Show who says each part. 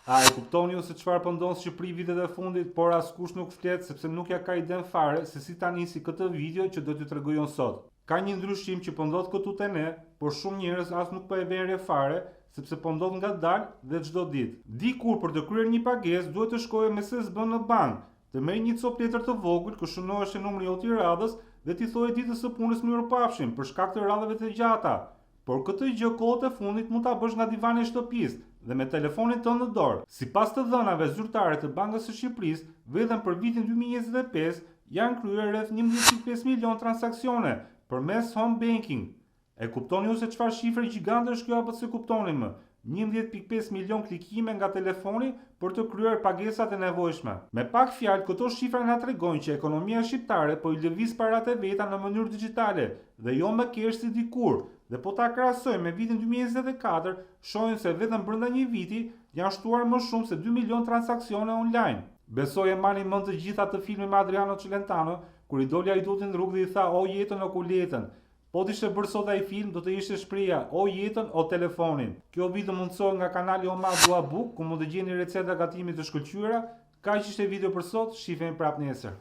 Speaker 1: A e kuptoni ju se çfarë po ndodh në Shqipëri vitet e fundit, por askush nuk flet sepse nuk ja ka iden fare se si ta nisi këtë video që do t'ju tregoj unë sot. Ka një ndryshim që po ndodh këtu te ne, por shumë njerëz as nuk po e vënë re fare, sepse po ndodh ngadalë dhe çdo ditë. Dikur për të kryer një pagesë duhet të shkojë me SSB në bank, të merr një copë letër të vogël, këshunohej numri i radhës dhe t'i thojë ditës së punës mirupafshim për shkak të radhave të gjata. Por këtë gjë kohët e fundit mund ta bësh nga divani i shtëpisë dhe me telefonin tënd në dorë. Sipas të dhënave zyrtare të Bankës së Shqipërisë, vetëm për vitin 2025 janë kryer rreth 11.5 milion transaksione përmes home banking. E kuptoni ju se çfarë shifre gjigante është kjo apo se kuptoni më? 11.5 milion klikime nga telefoni për të kryer pagesat e nevojshme. Me pak fjalë, këto shifra na tregojnë që ekonomia shqiptare po i lëviz paratë e veta në mënyrë digjitale dhe jo më keq si dikur. Dhe po ta krahasojmë me vitin 2024, shohim se vetëm brenda një viti janë shtuar më shumë se 2 milion transaksione online. Besoj e marrni mend të gjitha atë filmin me Adriano Celentano, kur i doli ai tutin në rrugë dhe i tha o jetën o kuletën. Po t'ishte bërë sot ai film, do të ishte shpreha o jetën o telefonin. Kjo video mundësohet nga kanali Omar Dua Book, ku mund të gjeni receta gatimi të shkëlqyera. Kaq ishte video për sot, shihemi prapë nesër.